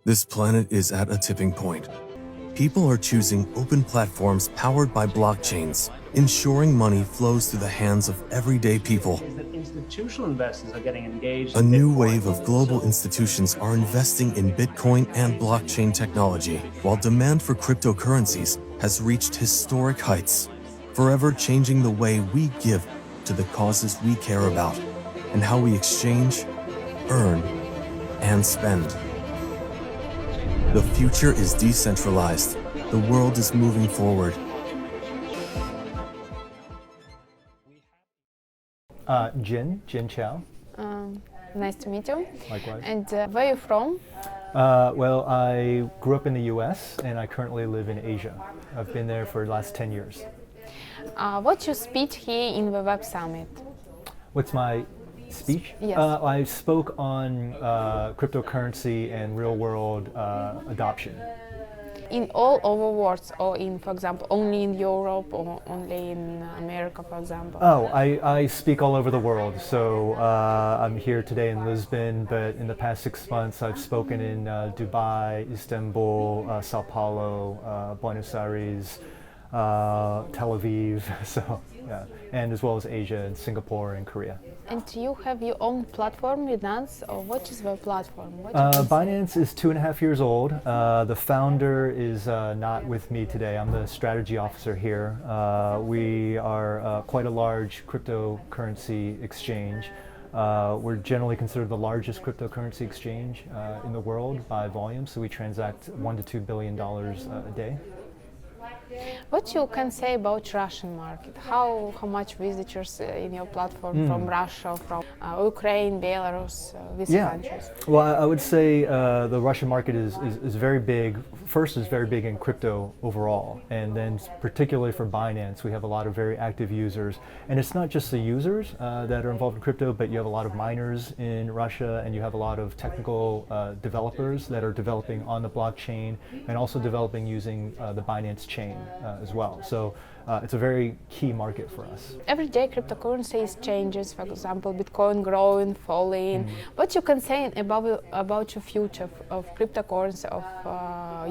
This planet is at a tipping point. People are choosing open platforms powered by blockchains, ensuring money flows through the hands of everyday people. Is that institutional investors are getting engaged. A new wave of global institutions are investing in Bitcoin and blockchain technology, while demand for cryptocurrencies has reached historic heights, forever changing the way we give to the causes we care about, and how we exchange, earn, and spend. The future is decentralized. The world is moving forward. Jin Chao. Nice to meet you. Likewise. And where are you from? Well, I grew up in the US and I currently live in Asia. I've been there for the last 10 years. What's your speech here in the Web Summit? What's my speech? Yes. I spoke on cryptocurrency and real world adoption. In all over worlds, or in, for example, only in Europe or only in America, for example? Oh, I speak all over the world. So I'm here today in Lisbon, but in the past 6 months I've spoken in Dubai, Istanbul, Sao Paulo, Buenos Aires, Tel Aviv, so yeah, and as well as Asia and Singapore and Korea. And you have your own platform, Binance, or what is the platform? Binance is 2.5 years old. The founder is not with me today. I'm the strategy officer here. We are quite a large cryptocurrency exchange. We're generally considered the largest cryptocurrency exchange in the world by volume, so we transact $1 to $2 billion a day. What you can say about Russian market? How much visitors in your platform from Russia, from Ukraine, Belarus, these countries? Well, I would say the Russian market is very big. First, is very big in crypto overall, and then particularly for Binance, we have a lot of very active users. And it's not just the users that are involved in crypto, but you have a lot of miners in Russia, and you have a lot of technical developers that are developing on the blockchain and also developing using the Binance chain as well. So it's a very key market for us. Every day cryptocurrencies changes, for example, Bitcoin growing, falling. What you can say about your future of cryptocurrency, of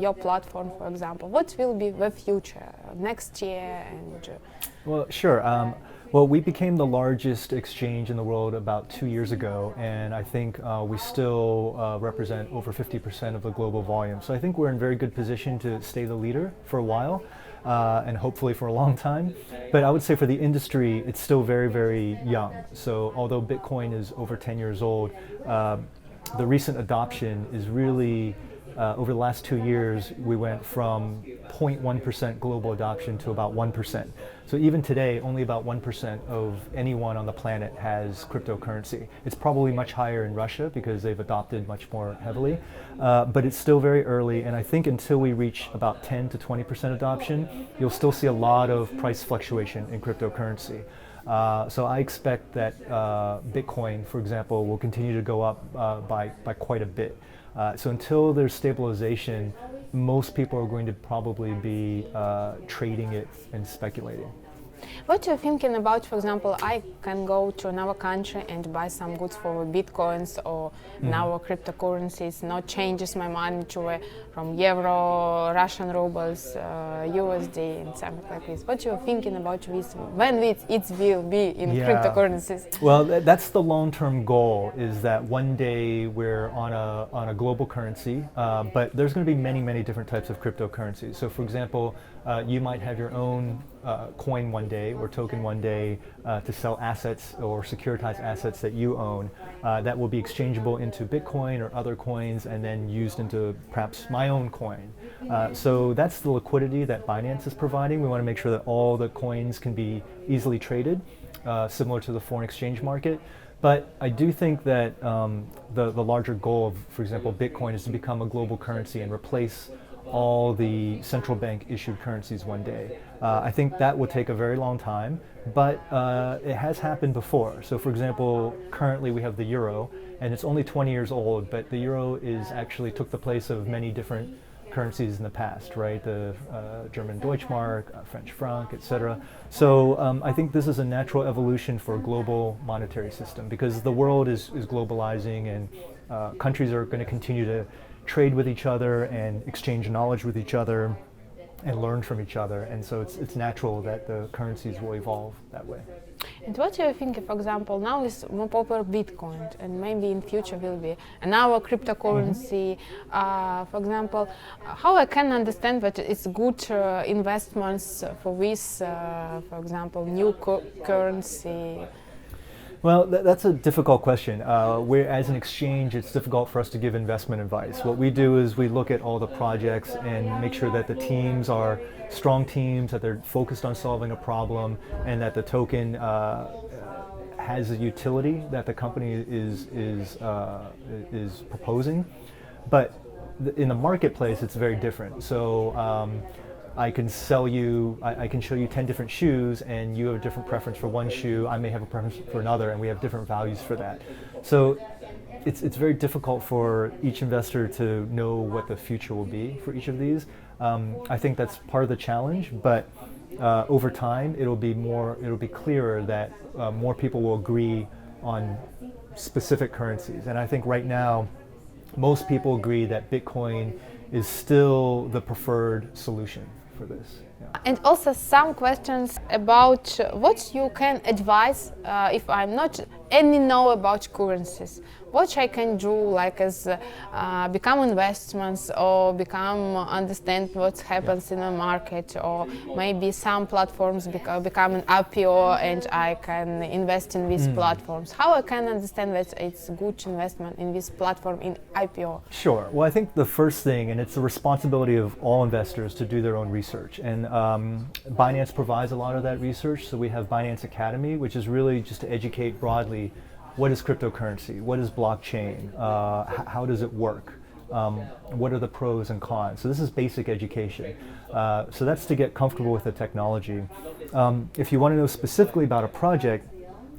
your platform, for example? What will be the future next year? And Well, sure. Well, we became the largest exchange in the world about 2 years ago, and I think we still represent over 50% of the global volume. So I think we're in very good position to stay the leader for a while, and hopefully for a long time. But I would say for the industry, it's still very, very young. So although Bitcoin is over 10 years old, the recent adoption is really over the last 2 years, we went from 0.1% global adoption to about 1%. So even today, only about 1% of anyone on the planet has cryptocurrency. It's probably much higher in Russia because they've adopted much more heavily, but it's still very early. And I think until we reach about 10 to 20% adoption, you'll still see a lot of price fluctuation in cryptocurrency. So I expect that Bitcoin, for example, will continue to go up by quite a bit. So until there's stabilization, most people are going to probably be trading it and speculating. what you're thinking about, for example, I can go to another country and buy some goods for Bitcoins or now cryptocurrencies, not changes my money to from euro, Russian rubles, USD and something like this. What you're thinking about this, when it will be in cryptocurrencies? Well, that's the long-term goal, is that one day we're on a global currency, but there's going to be many different types of cryptocurrencies. So for example, you might have your own coin one day or token one day to sell assets or securitize assets that you own that will be exchangeable into Bitcoin or other coins and then used into perhaps my own coin. So that's the liquidity that Binance is providing. We want to make sure that all the coins can be easily traded, similar to the foreign exchange market. But I do think that the larger goal of, for example, Bitcoin is to become a global currency and replace all the central bank issued currencies one day. I think that will take a very long time, but it has happened before. So for example, currently we have the euro, and it's only 20 years old, but the euro actually took the place of many different currencies in the past, right? The German Deutschmark, French franc, etc. So I think this is a natural evolution for a global monetary system because the world is globalizing, and countries are going to continue to trade with each other and exchange knowledge with each other and learn from each other, and so it's natural that the currencies will evolve that way. And what do you think, for example, now is more popular Bitcoin, and maybe in future will be another cryptocurrency. For example, how I can understand that it's good investments for this, for example, new currency? Well, that's a difficult question. Where, as an exchange, it's difficult for us to give investment advice. What we do is we look at all the projects and make sure that the teams are strong teams, that they're focused on solving a problem, and that the token has a utility that the company is proposing. But in the marketplace, it's very different. So I can sell you, I can show you 10 different shoes, and you have a different preference for one shoe, I may have a preference for another, and we have different values for that. So it's very difficult for each investor to know what the future will be for each of these. I think that's part of the challenge, but over time it'll be clearer that more people will agree on specific currencies. And I think right now most people agree that Bitcoin is still the preferred solution for this. Yeah. And also some questions about what you can advise if I'm not any know about currencies. What I can do, like as become investments or become understand what happens in the market, or maybe some platforms become an IPO and I can invest in these platforms. How I can understand that it's good investment in this platform in IPO? Sure. Well, I think the first thing, and it's the responsibility of all investors to do their own research, and Binance provides a lot of that research. So we have Binance Academy, which is really just to educate broadly. What is cryptocurrency? What is blockchain? How does it work? What are the pros and cons? So this is basic education. So that's to get comfortable with the technology. If you want to know specifically about a project,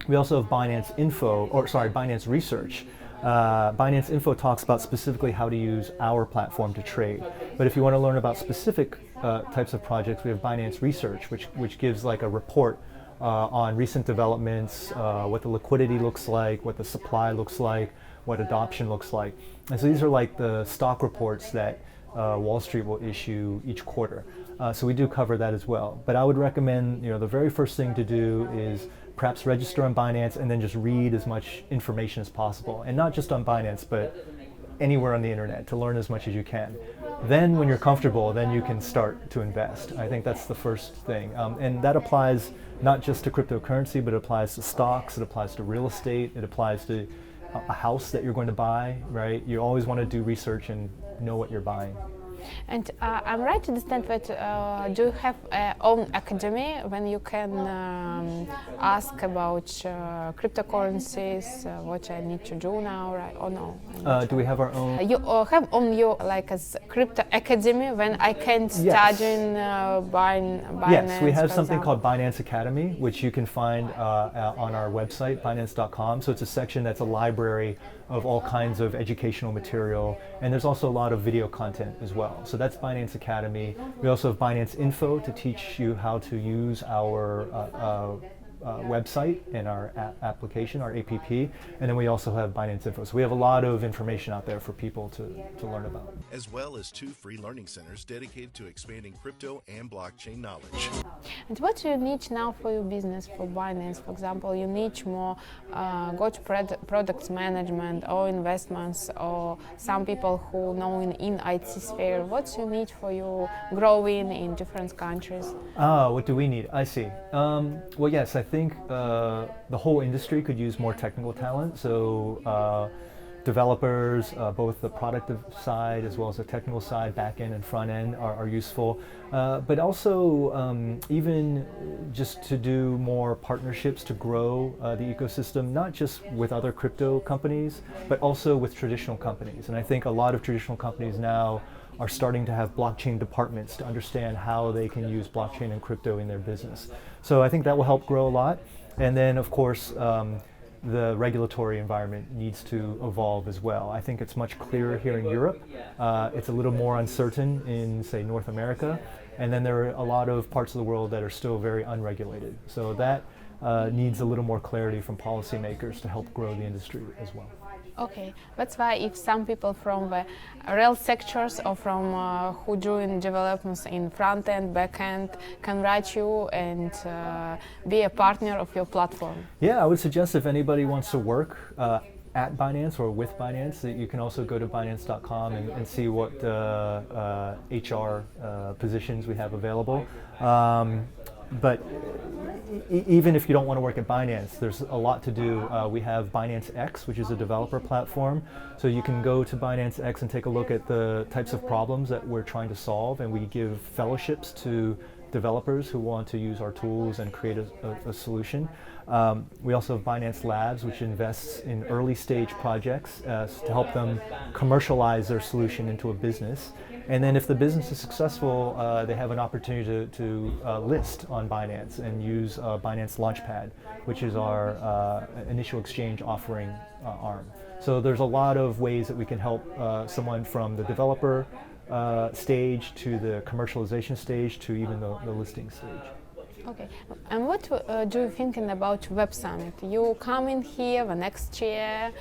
we also have Binance Info, or sorry, Binance Research. Binance Info talks about specifically how to use our platform to trade. But if you want to learn about specific types of projects, we have Binance Research, which gives like a report on recent developments, what the liquidity looks like, what the supply looks like, what adoption looks like. And so these are like the stock reports that Wall Street will issue each quarter. So we do cover that as well. But I would recommend, the very first thing to do is perhaps register on Binance and then just read as much information as possible. And not just on Binance, but anywhere on the internet, to learn as much as you can. Then when you're comfortable, then you can start to invest. I think that's the first thing. And that applies not just to cryptocurrency, but it applies to stocks, it applies to real estate, it applies to a house that you're going to buy, right? You always want to do research and know what you're buying. And I'm right to understand that do you have own academy when you can ask about cryptocurrencies, what I need to do now, right? Or no? Do we have our own? You have on your like as crypto academy when I can study in Binance? Yes, we have something called Binance Academy, which you can find on our website, binance.com. So it's a section that's a library of all kinds of educational material, and there's also a lot of video content as well. So that's Binance Academy. We also have Binance Info to teach you how to use our website and our application, our app, and then we also have Binance Info. So we have a lot of information out there for people to learn about. As well as 2 free learning centers dedicated to expanding crypto and blockchain knowledge. And what do you need now for your business, for Binance? For example, you need more good products management or investments, or some people who know in IT sphere. What do you need for you growing in different countries? What do we need? I see. Well, yes, I think the whole industry could use more technical talent. So developers, both the product side as well as the technical side, back end and front end are useful. But also even just to do more partnerships to grow the ecosystem, not just with other crypto companies, but also with traditional companies. And I think a lot of traditional companies now are starting to have blockchain departments to understand how they can use blockchain and crypto in their business. So I think that will help grow a lot. And then of course, the regulatory environment needs to evolve as well. I think it's much clearer here in Europe. It's a little more uncertain in, say, North America. And then there are a lot of parts of the world that are still very unregulated. So that needs a little more clarity from policymakers to help grow the industry as well. Okay, that's why if some people from the real sectors or from who doing developments in front end, back end can write you and be a partner of your platform. Yeah, I would suggest if anybody wants to work at Binance or with Binance, that you can also go to Binance.com and see what HR positions we have available. But even if you don't want to work at Binance, there's a lot to do. We have Binance X, which is a developer platform. So you can go to Binance X and take a look at the types of problems that we're trying to solve, and we give fellowships to developers who want to use our tools and create a solution. We also have Binance Labs, which invests in early stage projects to help them commercialize their solution into a business. And then if the business is successful, they have an opportunity to list on Binance and use Binance Launchpad, which is our initial exchange offering arm. So there's a lot of ways that we can help someone from the developer stage to the commercialization stage to even the listing stage. Okay, and what do you thinking about Web Summit? You coming here the next year?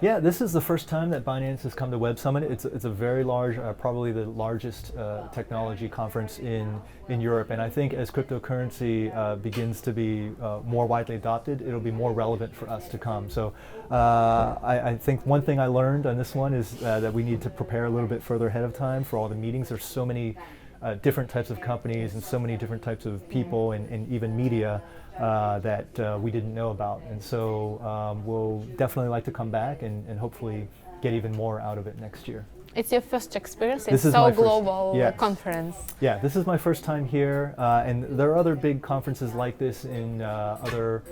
Yeah, this is the first time that Binance has come to Web Summit. It's a very large, probably the largest technology conference in Europe. And I think as cryptocurrency begins to be more widely adopted, it'll be more relevant for us to come. So I think one thing I learned on this one is that we need to prepare a little bit further ahead of time for all the meetings. There's so many different types of companies and so many different types of people and even media that we didn't know about. And so we'll definitely like to come back and hopefully get even more out of it next year. It's your first experience. This It's is so my first- global yes. conference. Yeah, this is my first time here, and there are other big conferences like this in other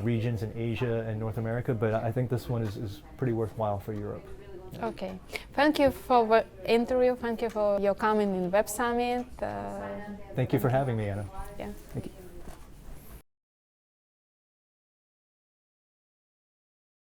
regions in Asia and North America, but I think this one is pretty worthwhile for Europe. Okay, thank you for the interview. Thank you for your coming in Web Summit. Thank you for having me, Anna. Yeah. Thank you.